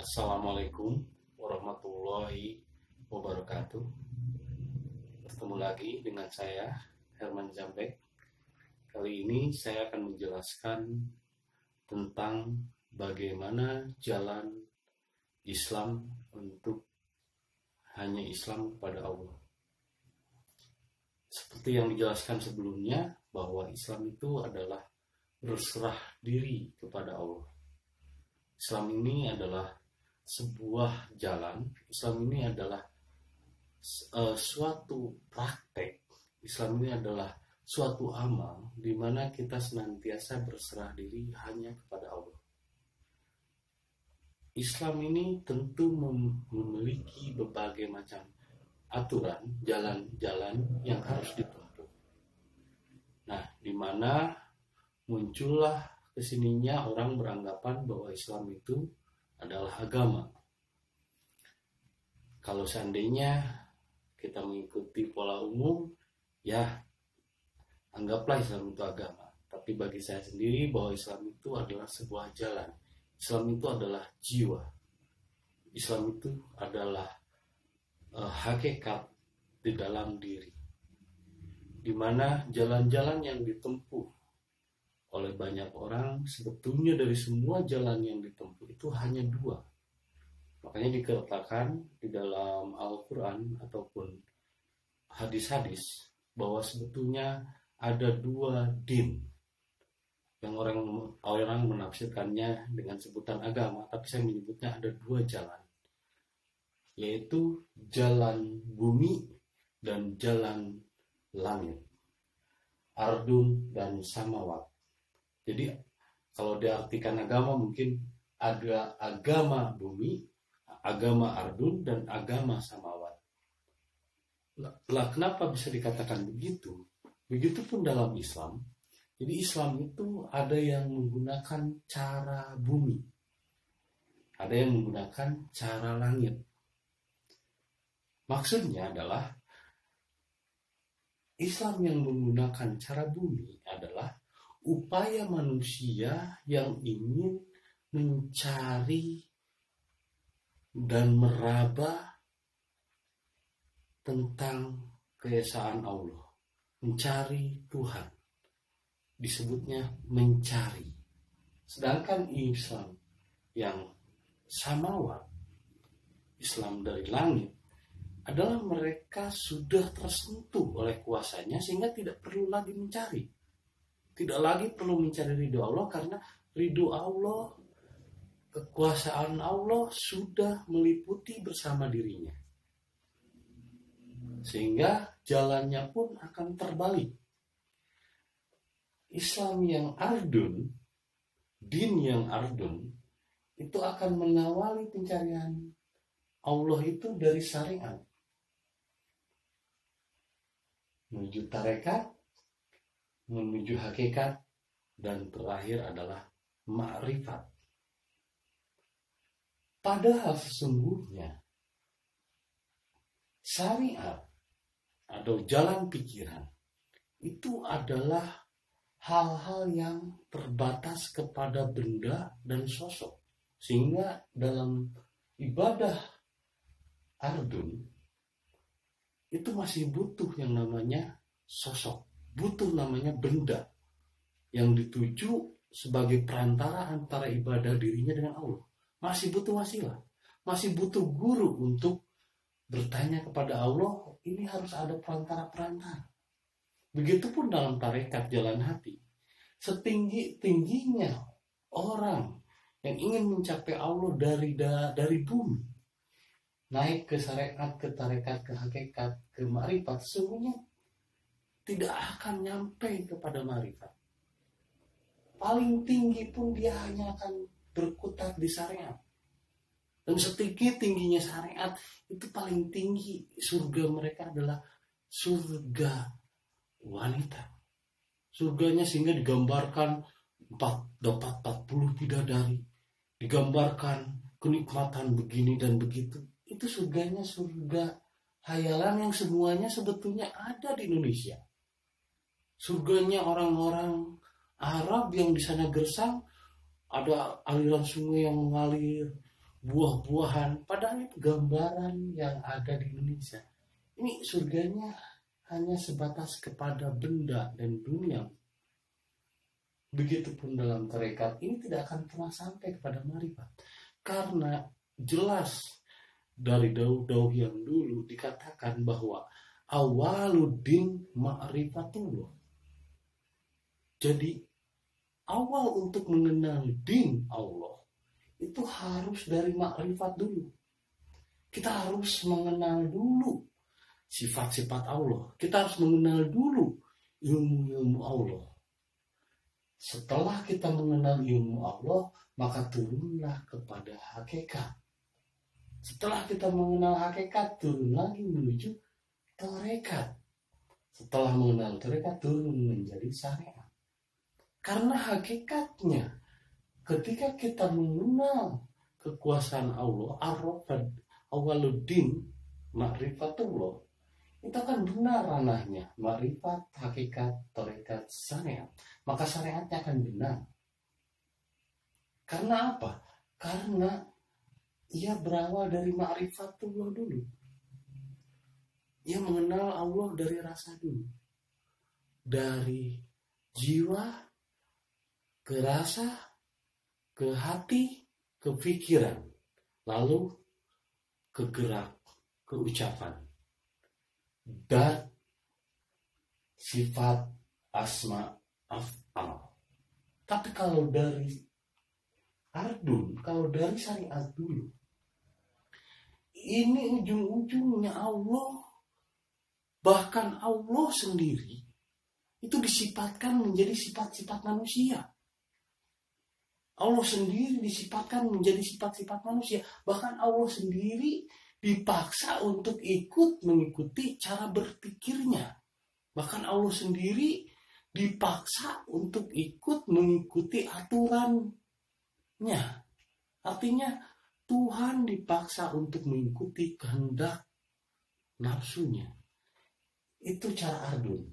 Assalamualaikum warahmatullahi wabarakatuh. Bertemu lagi dengan saya, Herman Jambek. Kali ini saya akan menjelaskan tentang bagaimana jalan Islam untuk hanya Islam kepada Allah. Seperti yang dijelaskan sebelumnya, bahwa Islam itu adalah berserah diri kepada Allah. Islam ini adalah sebuah jalan. Islam ini adalah suatu praktek. Islam ini adalah suatu amal di mana kita senantiasa berserah diri hanya kepada Allah. Islam ini tentu memiliki berbagai macam aturan, jalan-jalan yang harus ditempuh. Nah, di mana muncullah kesininya orang beranggapan bahwa Islam itu adalah agama. Kalau seandainya kita mengikuti pola umum, ya anggaplah Islam itu agama. Tapi bagi saya sendiri bahwa Islam itu adalah sebuah jalan. Islam itu adalah jiwa. Islam itu adalah hakikat di dalam diri. Di mana jalan-jalan yang ditempuh oleh banyak orang, sebetulnya dari semua jalan yang ditempuh itu hanya dua. Makanya dikatakan di dalam Al-Quran ataupun hadis-hadis bahwa sebetulnya ada dua din yang orang menafsirkannya dengan sebutan agama, tapi saya menyebutnya ada dua jalan, yaitu jalan bumi dan jalan langit, ardun dan samawat. Jadi kalau diartikan agama mungkin ada agama bumi, agama ardun, dan agama samawat. Lah kenapa bisa dikatakan begitu? Begitupun dalam Islam. Jadi Islam itu ada yang menggunakan cara bumi, ada yang menggunakan cara langit. Maksudnya adalah Islam yang menggunakan cara bumi adalah upaya manusia yang ingin mencari dan meraba tentang keesaan Allah, mencari Tuhan, disebutnya mencari. Sedangkan Islam yang samawat, Islam dari langit, adalah mereka sudah tersentuh oleh kuasanya sehingga tidak perlu lagi mencari. Tidak lagi perlu mencari ridho Allah, karena ridho Allah, kekuasaan Allah sudah meliputi bersama dirinya. Sehingga jalannya pun akan terbalik. Islam yang ardun, din yang ardun, itu akan mengawali pencarian Allah itu dari syariat menuju tarekat, menuju hakikat, dan terakhir adalah ma'rifat. Padahal sesungguhnya syariat atau jalan pikiran itu adalah hal-hal yang terbatas kepada benda dan sosok. Sehingga dalam ibadah ardun itu masih butuh yang namanya sosok, butuh namanya benda yang dituju sebagai perantara antara ibadah dirinya dengan Allah. Masih butuh wasilah, masih butuh guru untuk bertanya kepada Allah. Ini harus ada perantara-perantara. Begitupun dalam tarekat jalan hati. Setinggi-tingginya orang yang ingin mencapai Allah dari bumi, naik ke syariat, ke tarekat, ke hakikat, ke ma'rifat, sesungguhnya tidak akan nyampe kepada ma'rifat. Paling tinggi pun dia hanya akan berkutat di syariat. Dan setinggi-tingginya syariat, itu paling tinggi surga mereka adalah surga wanita. Surganya sehingga digambarkan dapat 40 bidadari, digambarkan kenikmatan begini dan begitu. Itu surganya surga hayalan yang semuanya sebetulnya ada di Indonesia. Surganya orang-orang Arab yang di sana gersang, ada aliran sungai yang mengalir, buah-buahan, padahal itu gambaran yang ada di Indonesia. Ini surganya hanya sebatas kepada benda dan dunia. Begitupun dalam tarekat ini tidak akan pernah sampai kepada marifat. Karena jelas dari dauh-dauh yang dulu dikatakan bahwa awaluddin ma'rifatullah. Jadi awal untuk mengenal din Allah itu harus dari makrifat dulu. Kita harus mengenal dulu sifat-sifat Allah. Kita harus mengenal dulu ilmu-ilmu Allah. Setelah kita mengenal ilmu Allah, maka turunlah kepada hakikat. Setelah kita mengenal hakikat, turun lagi menuju tarekat. Setelah mengenal tarekat, turun menjadi syariat. Karena hakikatnya, ketika kita mengenal kekuasaan Allah, ar-rafad awaluddin ma'rifatullah, itu akan benar ranahnya, makrifat, hakikat, tarekat, syariat. Maka syariatnya akan benar. Karena apa? Karena ia berawal dari ma'rifatullah dulu. Ia mengenal Allah dari rasa dulu. Dari jiwa, ke rasa, ke hati, ke pikiran. Lalu ke gerak, ke ucapan. Dan sifat asma af'al. Tapi kalau dari ardun, kalau dari syariat dulu, ini ujung-ujungnya Allah, bahkan Allah sendiri itu disifatkan menjadi sifat-sifat manusia. Allah sendiri disifatkan menjadi sifat-sifat manusia. Bahkan Allah sendiri dipaksa untuk ikut mengikuti cara berpikirnya. Bahkan Allah sendiri dipaksa untuk ikut mengikuti aturannya. Artinya Tuhan dipaksa untuk mengikuti kehendak nafsunya. Itu cara ardun.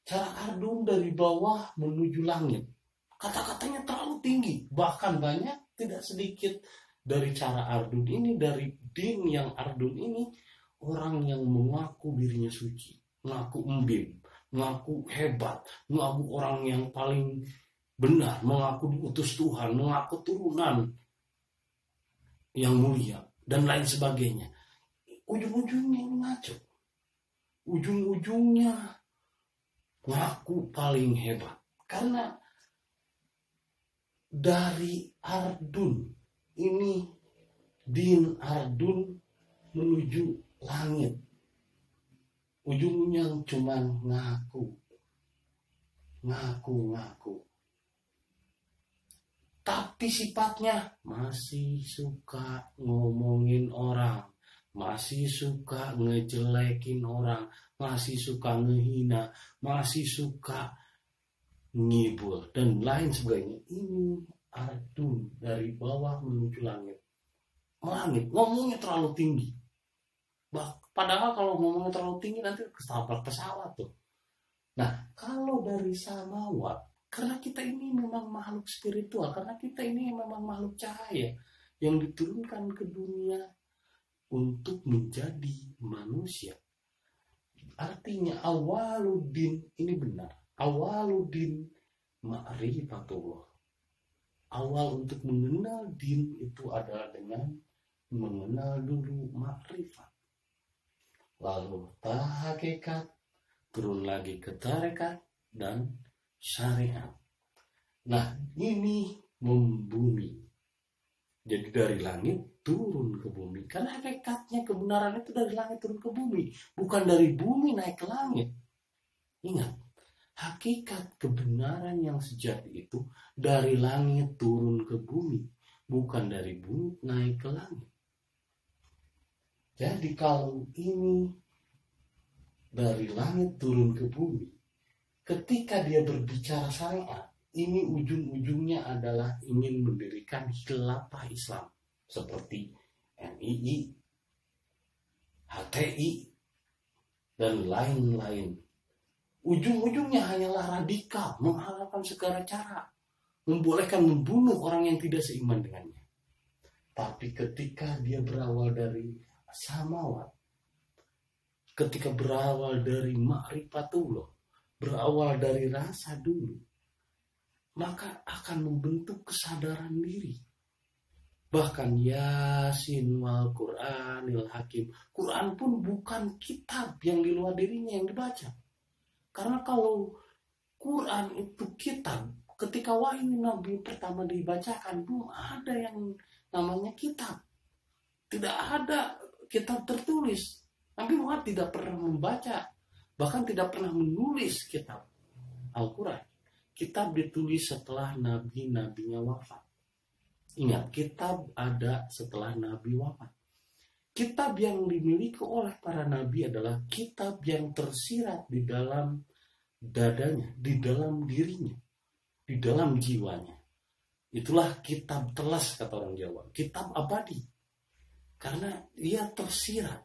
Cara ardun dari bawah menuju langit. Kata-katanya terlalu tinggi. Bahkan banyak, tidak sedikit dari cara ardun ini, dari din yang ardun ini, orang yang mengaku dirinya suci, mengaku embim, mengaku hebat, mengaku orang yang paling benar, mengaku diutus Tuhan, mengaku turunan yang mulia, dan lain sebagainya. Ujung-ujungnya ngaco. Ujung-ujungnya ngaku paling hebat. Karena dari ardun ini, din ardun menuju langit, ujungnya cuman ngaku. Tapi sifatnya masih suka ngomongin orang, masih suka ngejelekin orang, masih suka ngehina, masih suka ngibul, dan lain sebagainya. Ini ardun dari bawah menuju langit. Langit, ngomongnya terlalu tinggi. Padahal kalau ngomongnya terlalu tinggi nanti ketabrak pesawat tuh. Nah, kalau dari samawat, karena kita ini memang makhluk spiritual, karena kita ini memang makhluk cahaya yang diturunkan ke dunia untuk menjadi manusia. Artinya awaluddin ini benar. Awaluddin ma'rifatullah. Awal untuk mengenal din itu adalah dengan mengenal dulu makrifat. Lalu hakikat, turun lagi ke tarekat dan syariat. Nah, ini membumi. Jadi dari langit turun ke bumi. Karena hakikatnya kebenaran itu dari langit turun ke bumi, bukan dari bumi naik ke langit. Ingat, hakikat kebenaran yang sejati itu dari langit turun ke bumi, bukan dari bumi naik ke langit. Jadi kalau ini dari langit turun ke bumi, ketika dia berbicara syariat, ini ujung-ujungnya adalah ingin mendirikan khilafah Islam seperti NII, HTI, dan lain-lain. Ujung-ujungnya hanyalah radikal, menghalalkan segala cara, membolehkan membunuh orang yang tidak seiman dengannya. Tapi ketika dia berawal dari samawat, ketika berawal dari ma'rifatullah, berawal dari rasa dulu, maka akan membentuk kesadaran diri. Bahkan Yasin wal Qur'anil Hakim, Quran pun bukan kitab yang di luar dirinya yang dibaca. Karena kalau Quran itu kitab, ketika wahyu Nabi pertama dibacakan, belum ada yang namanya kitab. Tidak ada kitab tertulis. Nabi Muhammad tidak pernah membaca, bahkan tidak pernah menulis kitab Al-Quran. Kitab ditulis setelah nabi-nabinya wafat. Ingat, kitab ada setelah nabi wafat. Kitab yang dimiliki oleh para nabi adalah kitab yang tersirat di dalam dadanya, di dalam dirinya, di dalam jiwanya. Itulah kitab telas, kata orang Jawa, kitab abadi. Karena dia tersirat.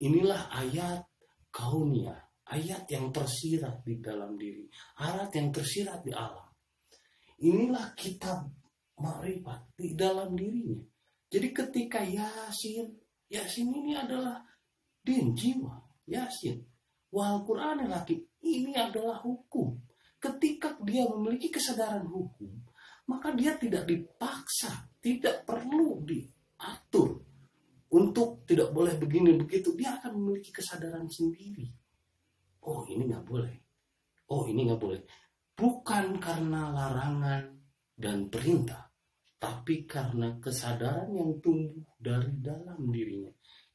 Inilah ayat kauniyah, ayat yang tersirat di dalam diri, ayat yang tersirat di alam. Inilah kitab makrifat di dalam dirinya. Jadi ketika Yasin ini adalah din jiwa, Yasin. Wal Qur'anil Hakim, ini adalah hukum. Ketika dia memiliki kesadaran hukum, maka dia tidak dipaksa, tidak perlu diatur untuk tidak boleh begini begitu. Dia akan memiliki kesadaran sendiri. Oh, ini nggak boleh. Oh, ini nggak boleh. Bukan karena larangan dan perintah, tapi karena kesadaran yang tumbuh dari dalam dirinya.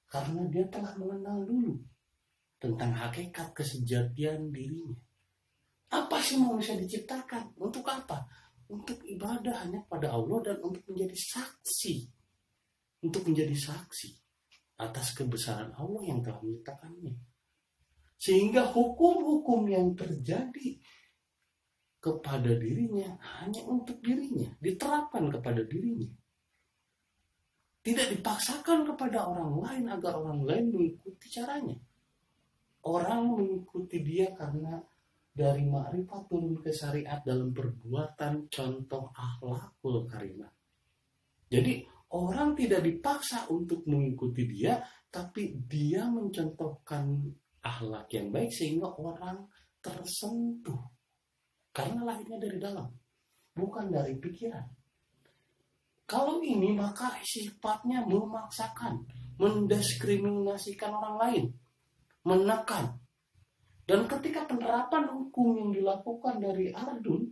Karena dia telah mengenal dulu tentang hakikat kesejatian dirinya. Apa sih manusia diciptakan? Untuk apa? Untuk ibadah hanya pada Allah dan untuk menjadi saksi. Untuk menjadi saksi atas kebesaran Allah yang telah menciptakannya. Sehingga hukum-hukum yang terjadi kepada dirinya hanya untuk dirinya, diterapkan kepada dirinya. Tidak dipaksakan kepada orang lain agar orang lain mengikuti caranya. Orang mengikuti dia karena dari makrifat turun ke syariat dalam perbuatan contoh akhlakul karimah. Jadi orang tidak dipaksa untuk mengikuti dia, tapi dia mencontohkan akhlak yang baik sehingga orang tersentuh. Karena lahirnya dari dalam, bukan dari pikiran. Kalau ini maka sifatnya memaksakan, mendiskriminasikan orang lain, menekan. Dan ketika penerapan hukum yang dilakukan dari Ardun,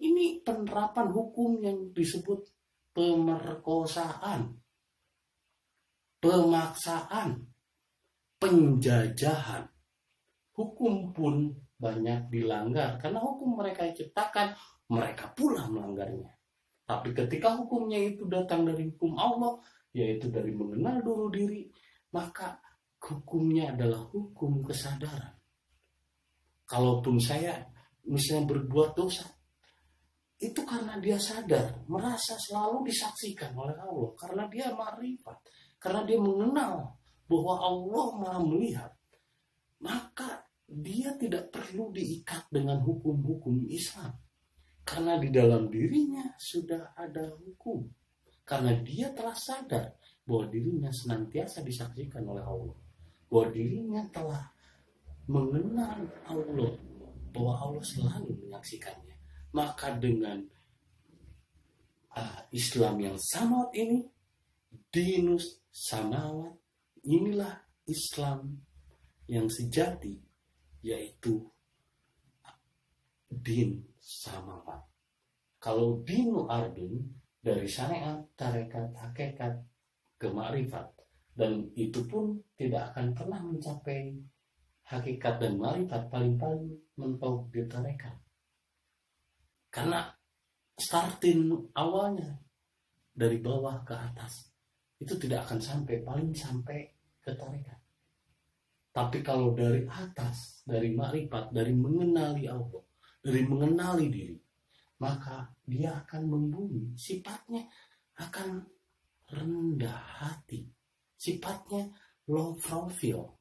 ini penerapan hukum yang disebut pemerkosaan, pemaksaan, penjajahan. Hukum pun banyak dilanggar karena hukum mereka yang ciptakan, mereka pula melanggarnya. Tapi ketika hukumnya itu datang dari hukum Allah, yaitu dari mengenal dulu diri, maka hukumnya adalah hukum kesadaran. Kalaupun saya misalnya berbuat dosa, itu karena dia sadar, merasa selalu disaksikan oleh Allah, karena dia makrifat, karena dia mengenal bahwa Allah Maha melihat, maka dia tidak perlu diikat dengan hukum-hukum Islam, karena di dalam dirinya sudah ada hukum, karena dia telah sadar bahwa dirinya senantiasa disaksikan oleh Allah, bahwa dirinya telah mengenal Allah, bahwa Allah selalu menyaksikannya. Maka dengan Islam yang samawat ini, dinus samawat, inilah Islam yang sejati, yaitu din samawat. Kalau dinu ardun, dari syariat, tarekat, hakikat, ke makrifat, dan itu pun tidak akan pernah mencapai hakikat dan makrifat, paling-paling mentok di tarekat. Karena starting awalnya dari bawah ke atas, itu tidak akan sampai, paling sampai ke tarekat. Tapi kalau dari atas, dari makrifat, dari mengenali Allah, dari mengenali diri, maka dia akan membumi. Sifatnya akan rendah hati, sifatnya low profile,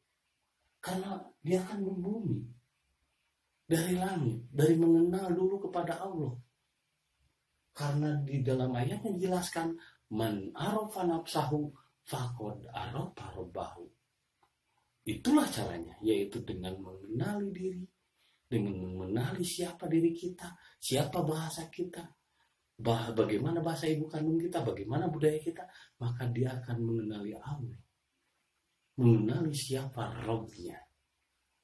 karena dia akan membumi dari langit, dari mengenal dulu kepada Allah. Karena di dalam ayatnya dijelaskan Man arafa nafsahu faqad arafa rabbahu. Itulah caranya, yaitu dengan mengenali diri, dengan mengenali siapa diri kita, siapa bahasa kita, bagaimana bahasa ibu kandung kita, bagaimana budaya kita, maka dia akan mengenali Allah, mengenali siapa Rabbnya.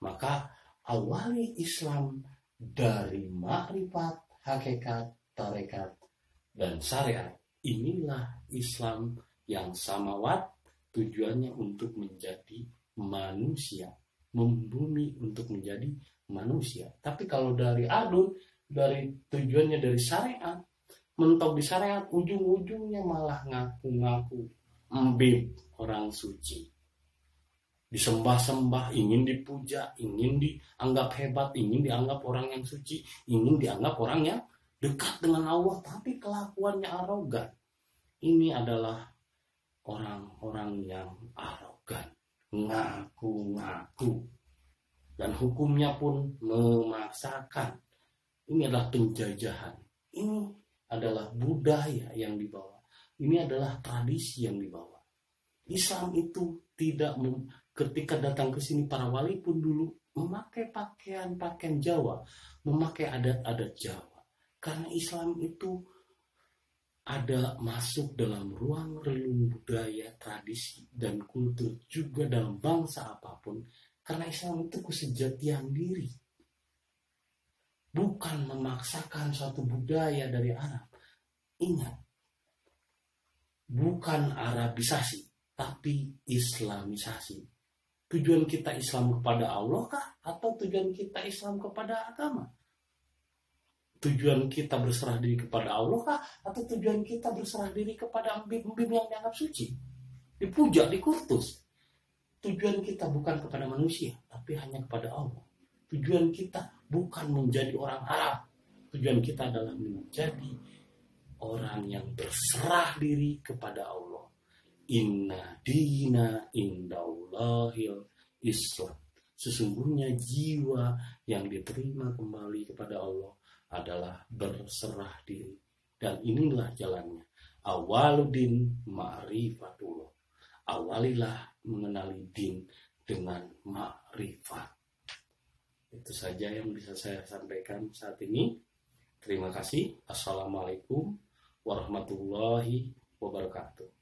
Maka awali Islam dari makrifat, hakikat, tarekat, dan syariat. Inilah Islam yang samawat, tujuannya untuk menjadi manusia, membumi untuk menjadi manusia. Tapi kalau dari adun, dari tujuannya dari syariat, mentok di syariat, ujung-ujungnya malah ngaku-ngaku embib orang suci, disembah-sembah, ingin dipuja, ingin dianggap hebat, ingin dianggap orang yang suci, ingin dianggap orang yang dekat dengan Allah, tapi kelakuannya arogan. Ini adalah orang-orang yang arogan, ngaku-ngaku, dan hukumnya pun memaksakan. Ini adalah penjajahan, ini adalah budaya yang dibawa, ini adalah tradisi yang dibawa. Islam itu tidak ketika datang ke sini, para wali pun dulu memakai pakaian Jawa, memakai adat-adat Jawa. Karena Islam itu ada masuk dalam ruang relung budaya, tradisi, dan kultur juga dalam bangsa apapun. Karena Islam itu kesejatian diri. Bukan memaksakan suatu budaya dari Arab. Ingat, bukan Arabisasi, tapi Islamisasi. Tujuan kita Islam kepada Allah kah? Atau tujuan kita Islam kepada agama? Tujuan kita berserah diri kepada Allah kah? Atau tujuan kita berserah diri kepada embim-embim yang dianggap suci, dipuja, dikurtus? Tujuan kita bukan kepada manusia, tapi hanya kepada Allah. Tujuan kita bukan menjadi orang Arab. Tujuan kita adalah menjadi orang yang berserah diri kepada Allah. Inna dina indallahil Islam. Sesungguhnya jiwa yang diterima kembali kepada Allah adalah berserah diri. Dan inilah jalannya. Awaludin ma'rifatullah. Awalilah mengenali din dengan ma'rifat. Itu saja yang bisa saya sampaikan saat ini. Terima kasih. Assalamualaikum warahmatullahi wabarakatuh.